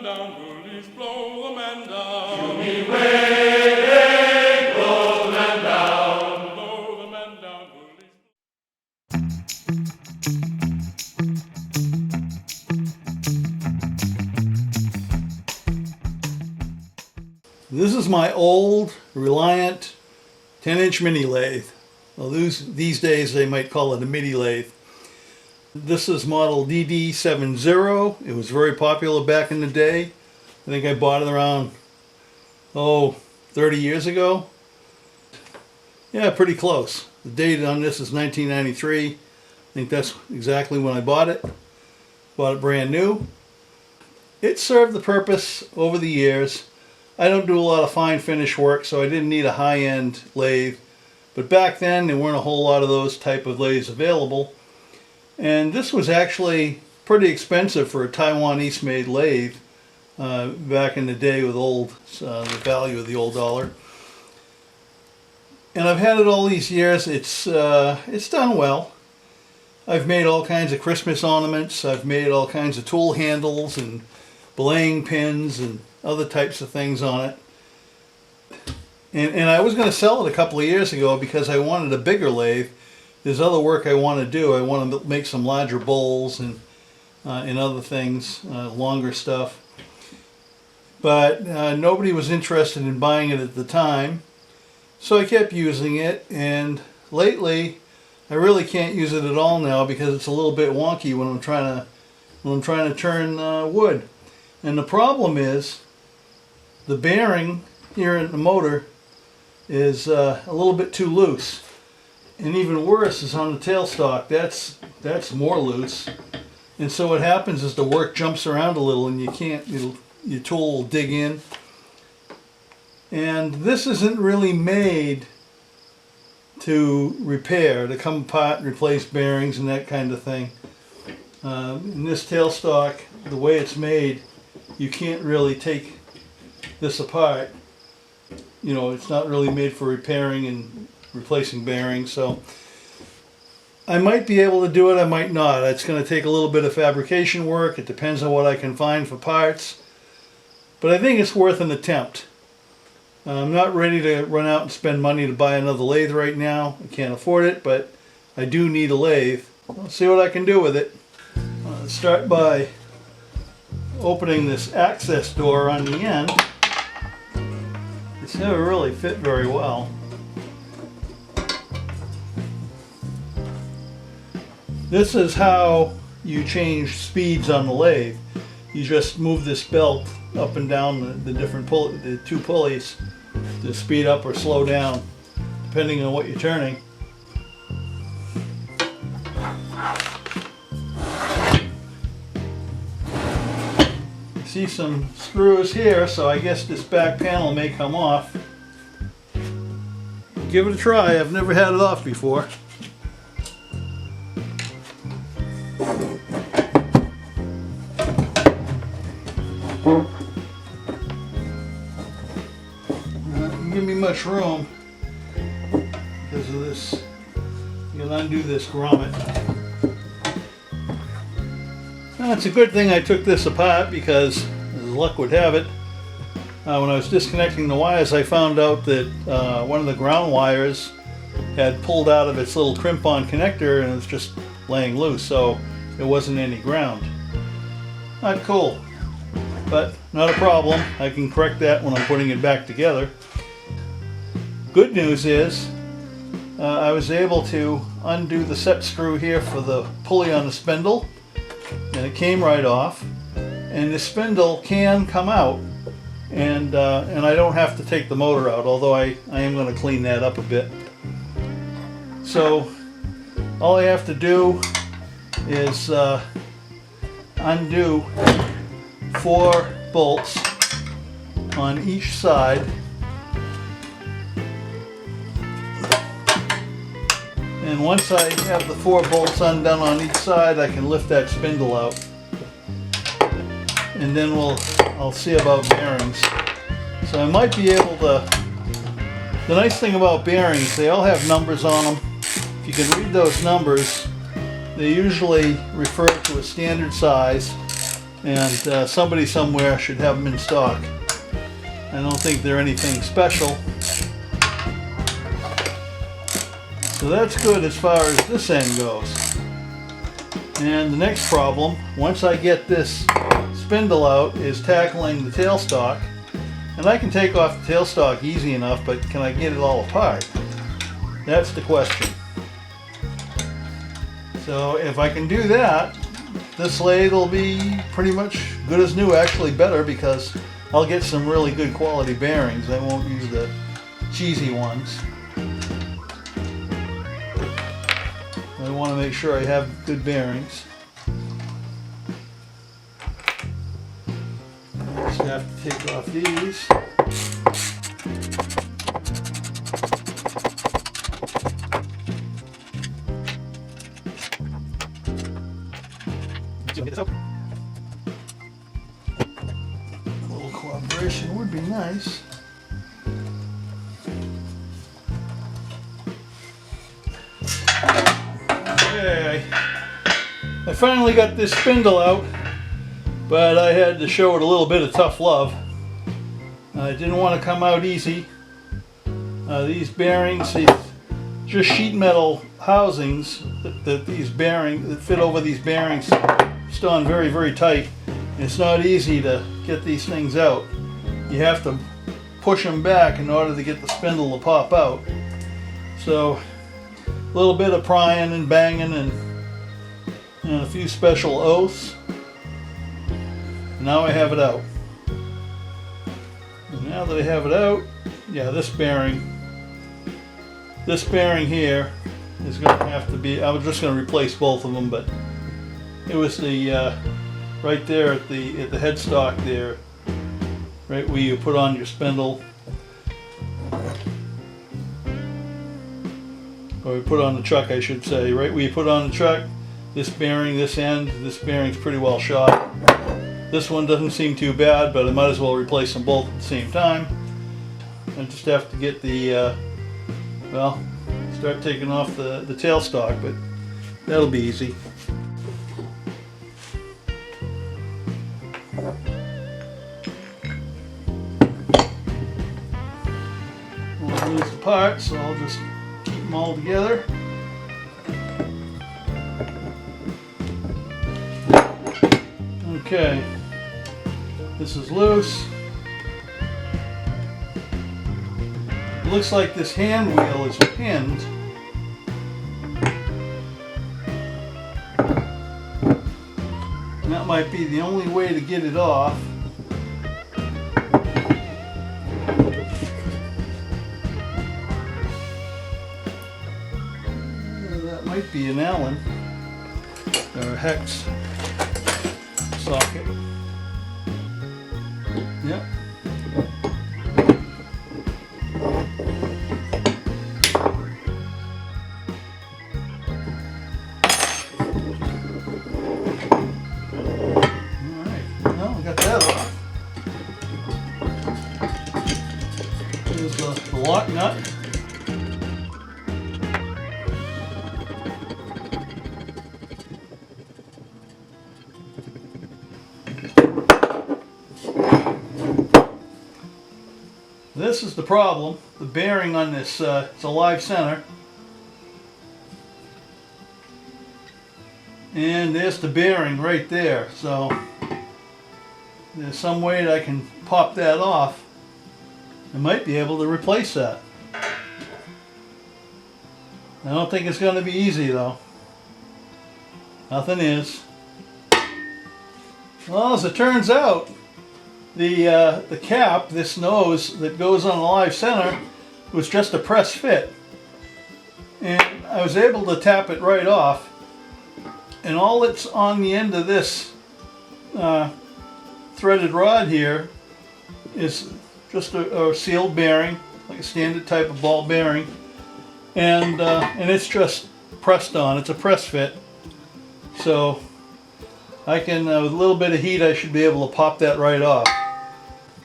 man down, bullies, blow the man down. Show me way, blow the man down. Blow the man down, bullies. This is my old Reliant 10-inch mini lathe. Well, these days they might call it a midi lathe. This is model DD70. It was very popular back in the day. I think I bought it around, 30 years ago. Yeah, pretty close. The date on this is 1993. I think that's exactly when I bought it. Bought it brand new. It served the purpose over the years. I don't do a lot of fine finish work, so I didn't need a high-end lathe. But back then, there weren't a whole lot of those type of lathes available. And this was actually pretty expensive for a Taiwanese made lathe back in the day with the value of the old dollar. And I've had it all these years. It's done well. I've made all kinds of Christmas ornaments. I've made all kinds of tool handles and belaying pins and other types of things on it. And I was going to sell it a couple of years ago because I wanted a bigger lathe. There's other work I want to do. I want to make some larger bowls and other things, longer stuff. But nobody was interested in buying it at the time. So I kept using it, and lately I really can't use it at all now because it's a little bit wonky when I'm trying to turn wood. And the problem is the bearing here in the motor is a little bit too loose. And even worse is on the tailstock. That's more loose. And so what happens is the work jumps around a little and your tool will dig in. And this isn't really made to repair, to come apart and replace bearings and that kind of thing. In this tailstock, the way it's made, you can't really take this apart. You know, it's not really made for repairing and replacing bearings, so I might be able to do it, I might not. It's going to take a little bit of fabrication work. It depends on what I can find for parts, but I think it's worth an attempt. I'm not ready to run out and spend money to buy another lathe right now. I can't afford it, but I do need a lathe. I'll see what I can do with it. Start by opening this access door on the end. It's never really fit very well. This is how you change speeds on the lathe. You just move this belt up and down the two pulleys to speed up or slow down, depending on what you're turning. You see some screws here, so I guess this back panel may come off. Give it a try. I've never had it off before. Give me much room because of this. You can undo this grommet. Now, it's a good thing I took this apart because, as luck would have it, when I was disconnecting the wires, I found out that one of the ground wires had pulled out of its little crimp-on connector and it was just laying loose, so there wasn't any ground. Not cool, but not a problem. I can correct that when I'm putting it back together. Good news is I was able to undo the set screw here for the pulley on the spindle, and it came right off. And the spindle can come out, and I don't have to take the motor out, although I am going to clean that up a bit. So all I have to do is undo 4 bolts on each side. And once I have the 4 bolts undone on each side, I can lift that spindle out. And then I'll see about bearings. So I might be able to... The nice thing about bearings, they all have numbers on them. If you can read those numbers, they usually refer to a standard size. and somebody somewhere should have them in stock. I don't think they're anything special. So that's good as far as this end goes. And the next problem, once I get this spindle out, is tackling the tailstock. And I can take off the tailstock easy enough, but can I get it all apart? That's the question. So if I can do that, this lathe will be pretty much good as new, actually better, because I'll get some really good quality bearings. I won't use the cheesy ones. I want to make sure I have good bearings. Just have to take off these. A little cooperation would be nice. Okay, I finally got this spindle out, but I had to show it a little bit of tough love. I didn't want to come out easy. These bearings, these just sheet metal housings that fit over these bearings, just on very, very tight. It's not easy to get these things out. You have to push them back in order to get the spindle to pop out. So a little bit of prying and banging and a few special oaths. Now I have it out. And now that I have it out, yeah, this bearing here is going to have to be, I was just going to replace both of them, but it was the right there at the headstock there, right where you put on your spindle, or you put on the chuck, I should say, right where you put on the chuck, this bearing, this bearing's pretty well shot. This one doesn't seem too bad, but I might as well replace them both at the same time. I just have to get the, well, start taking off the tailstock, but that'll be easy. I'll lose the parts, so I'll just keep them all together. Okay, this is loose. It looks like this hand wheel is pinned. And that might be the only way to get it off. That might be an Allen or a hex socket. Yep. Alright, well, we got that off. Here's the lock nut. This is the problem. The bearing on this, it's a live center. And there's the bearing right there. So there's some way that I can pop that off. I might be able to replace that. I don't think it's going to be easy though. Nothing is. Well, as it turns out, the cap, this nose that goes on the live center, was just a press fit, and I was able to tap it right off, and all that's on the end of this threaded rod here is just a sealed bearing, like a standard type of ball bearing, and it's just pressed on. It's a press fit, so I can, with a little bit of heat, I should be able to pop that right off.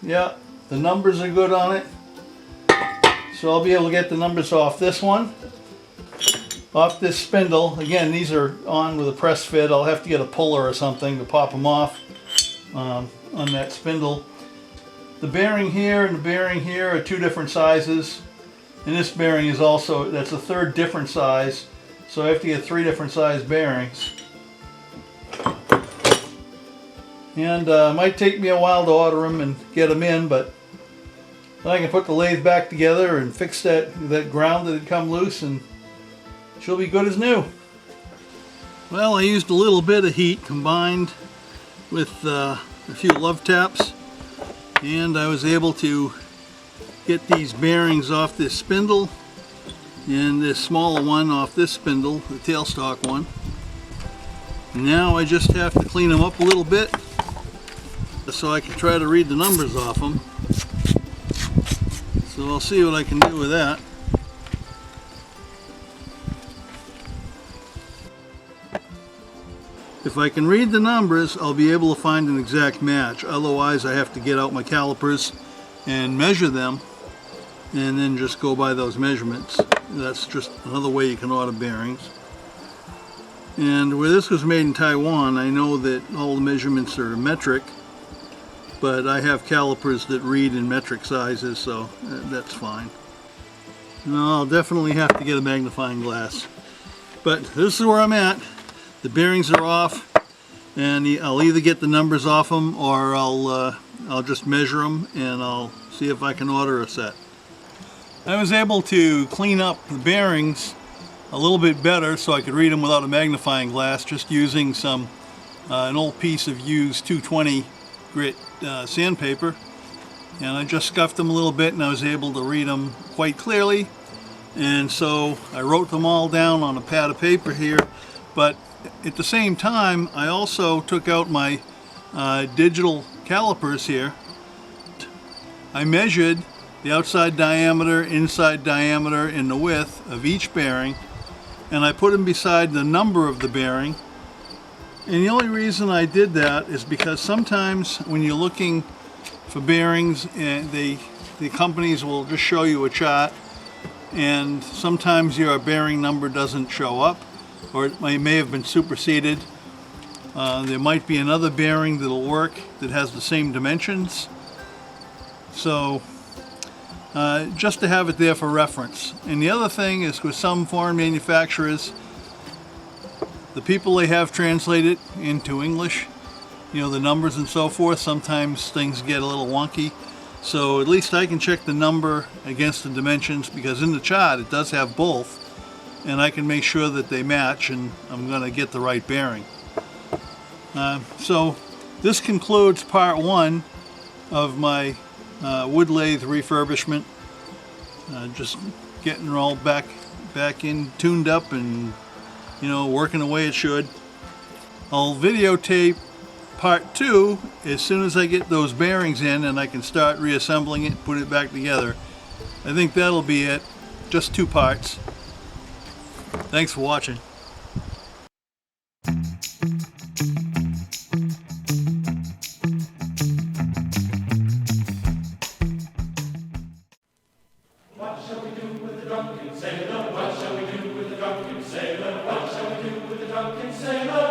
Yeah, the numbers are good on it. So I'll be able to get the numbers off this one, off this spindle. Again, these are on with a press fit. I'll have to get a puller or something to pop them off. on that spindle. The bearing here and the bearing here are two different sizes, and this bearing is also, that's a third different size, so I have to get three different size bearings. And it might take me a while to order them and get them in, but then I can put the lathe back together and fix that ground that had come loose, and she'll be good as new. Well, I used a little bit of heat combined with a few love taps, and I was able to get these bearings off this spindle and this smaller one off this spindle, the tailstock one. Now I just have to clean them up a little bit so I can try to read the numbers off them. So I'll see what I can do with that. If I can read the numbers, I'll be able to find an exact match. Otherwise, I have to get out my calipers and measure them, and then just go by those measurements. That's just another way you can order bearings. And where this was made in Taiwan, I know that all the measurements are metric, but I have calipers that read in metric sizes, so that's fine. And I'll definitely have to get a magnifying glass. But this is where I'm at. The bearings are off, and I'll either get the numbers off them, or I'll just measure them, and I'll see if I can order a set. I was able to clean up the bearings a little bit better so I could read them without a magnifying glass, just using an old piece of used 220 grit sandpaper, and I just scuffed them a little bit, and I was able to read them quite clearly. And so I wrote them all down on a pad of paper here, but at the same time I also took out my digital calipers here. I measured the outside diameter, inside diameter, and the width of each bearing, and I put them beside the number of the bearing. And the only reason I did that is because sometimes when you're looking for bearings, the companies will just show you a chart, and sometimes your bearing number doesn't show up, or it may have been superseded. There might be another bearing that'll work that has the same dimensions. So just to have it there for reference. And the other thing is, with some foreign manufacturers, the people they have translated into English, you know, the numbers and so forth, sometimes things get a little wonky. So at least I can check the number against the dimensions, because in the chart it does have both, and I can make sure that they match, and I'm going to get the right bearing. So this concludes part one of my wood lathe refurbishment. Just getting it all back in, tuned up, and working the way it should. I'll videotape part two as soon as I get those bearings in and I can start reassembling it, put it back together. I think that'll be it. Just 2 parts. Thanks for watching. What shall we do with the drunken sailor? What shall we do with the drunken sailor? What shall we do with the drunken sailor?